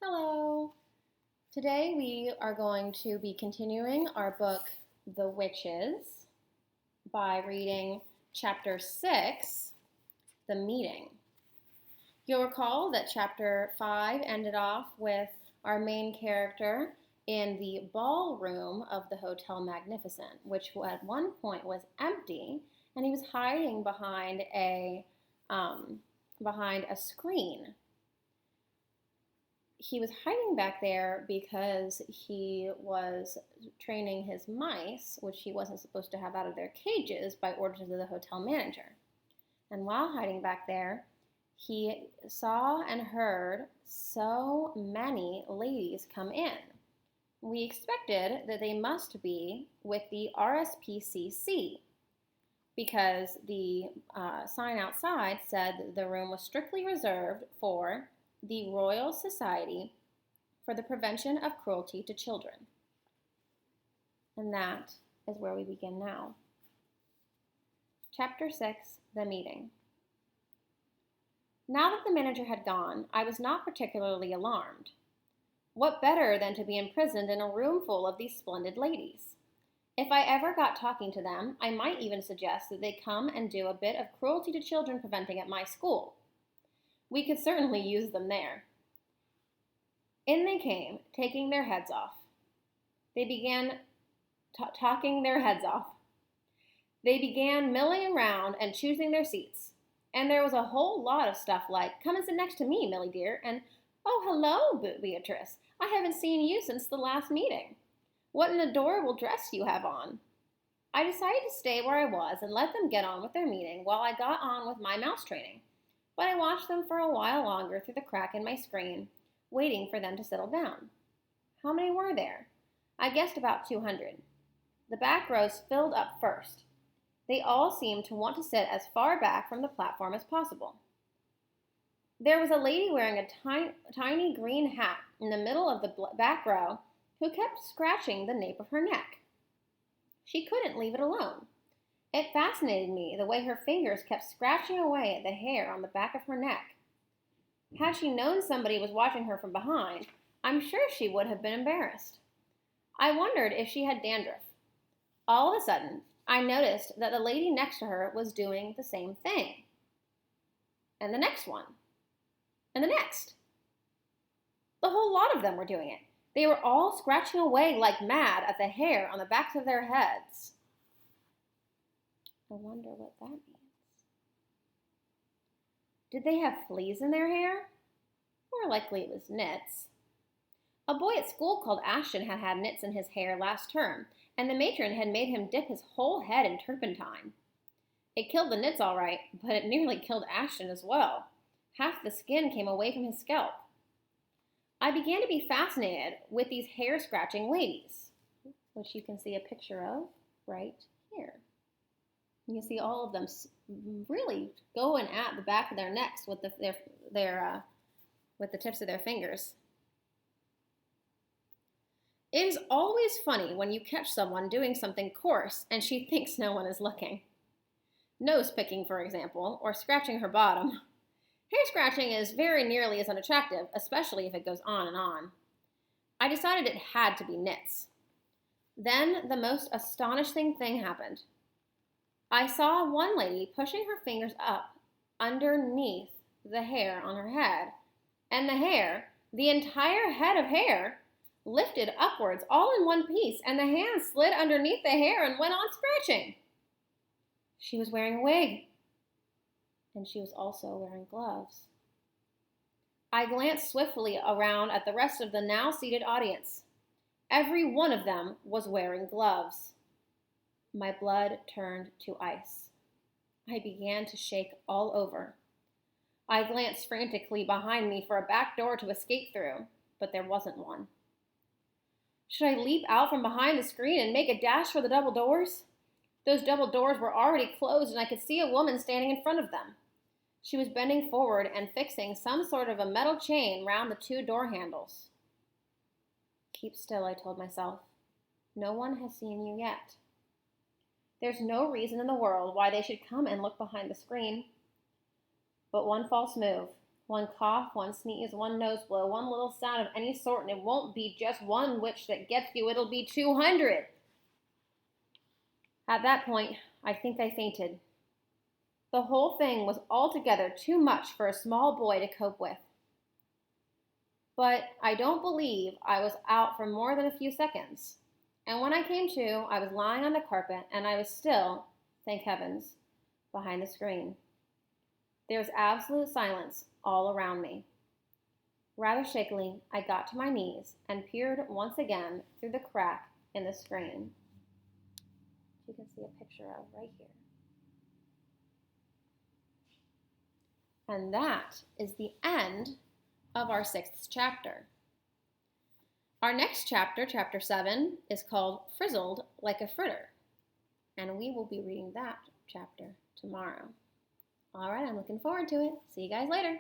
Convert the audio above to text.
Hello! Today we are going to be continuing our book, The Witches, by reading Chapter 6, The Meeting. You'll recall that Chapter 5 ended off with our main character in the ballroom of the Hotel Magnificent, which at one point was empty, and he was hiding behind a screen. He was hiding back there because he was training his mice, which he wasn't supposed to have out of their cages by orders of the hotel manager. And while hiding back there, he saw and heard so many ladies come in. We expected that they must be with the RSPCC because the sign outside said that the room was strictly reserved for the Royal Society for the Prevention of Cruelty to Children. And that is where we begin now. Chapter 6, The Meeting. Now that the manager had gone, I was not particularly alarmed. What better than to be imprisoned in a room full of these splendid ladies? If I ever got talking to them, I might even suggest that they come and do a bit of cruelty to children preventing at my school. We could certainly use them there. In they came, taking their heads off. They began talking their heads off. They began milling around and choosing their seats. And there was a whole lot of stuff like, "Come and sit next to me, Millie dear," and "Oh, hello, Beatrice. I haven't seen you since the last meeting. What an adorable dress you have on." I decided to stay where I was and let them get on with their meeting while I got on with my mouse training. But I watched them for a while longer through the crack in my screen, waiting for them to settle down. How many were there? I guessed about 200. The back rows filled up first. They all seemed to want to sit as far back from the platform as possible. There was a lady wearing a tiny green hat in the middle of the back row who kept scratching the nape of her neck. She couldn't leave it alone. It fascinated me the way her fingers kept scratching away at the hair on the back of her neck. Had she known somebody was watching her from behind, I'm sure she would have been embarrassed. I wondered if she had dandruff. All of a sudden, I noticed that the lady next to her was doing the same thing. And the next one. And the next. The whole lot of them were doing it. They were all scratching away like mad at the hair on the backs of their heads. I wonder what that means. Did they have fleas in their hair? More likely it was nits. A boy at school called Ashton had had nits in his hair last term, and the matron had made him dip his whole head in turpentine. It killed the nits all right, but it nearly killed Ashton as well. Half the skin came away from his scalp. I began to be fascinated with these hair-scratching ladies, which you can see a picture of right here. You can see all of them really going at the back of their necks with with the tips of their fingers. It is always funny when you catch someone doing something coarse and she thinks no one is looking. Nose picking, for example, or scratching her bottom. Hair scratching is very nearly as unattractive, especially if it goes on and on. I decided it had to be nits. Then the most astonishing thing happened. I saw one lady pushing her fingers up underneath the hair on her head, and the hair, the entire head of hair, lifted upwards all in one piece, and the hand slid underneath the hair and went on scratching. She was wearing a wig, and she was also wearing gloves. I glanced swiftly around at the rest of the now seated audience. Every one of them was wearing gloves. My blood turned to ice. I began to shake all over. I glanced frantically behind me for a back door to escape through, but there wasn't one. Should I leap out from behind the screen and make a dash for the double doors? Those double doors were already closed, and I could see a woman standing in front of them. She was bending forward and fixing some sort of a metal chain round the two door handles. Keep still, I told myself. No one has seen you yet. There's no reason in the world why they should come and look behind the screen. But one false move, One cough, one sneeze, one nose blow, one little sound of any sort, and it won't be just one witch that gets you, it'll be 200. At that point, I think I fainted. The whole thing was altogether too much for a small boy to cope with. But I don't believe I was out for more than a few seconds. And when I came to, I was lying on the carpet, and I was still, thank heavens, behind the screen. There was absolute silence all around me. Rather shakily, I got to my knees and peered once again through the crack in the screen. You can see a picture of right here. And that is the end of our 6th chapter. Our next chapter, chapter 7, is called Frizzled Like a Fritter. And we will be reading that chapter tomorrow. All right, I'm looking forward to it. See you guys later.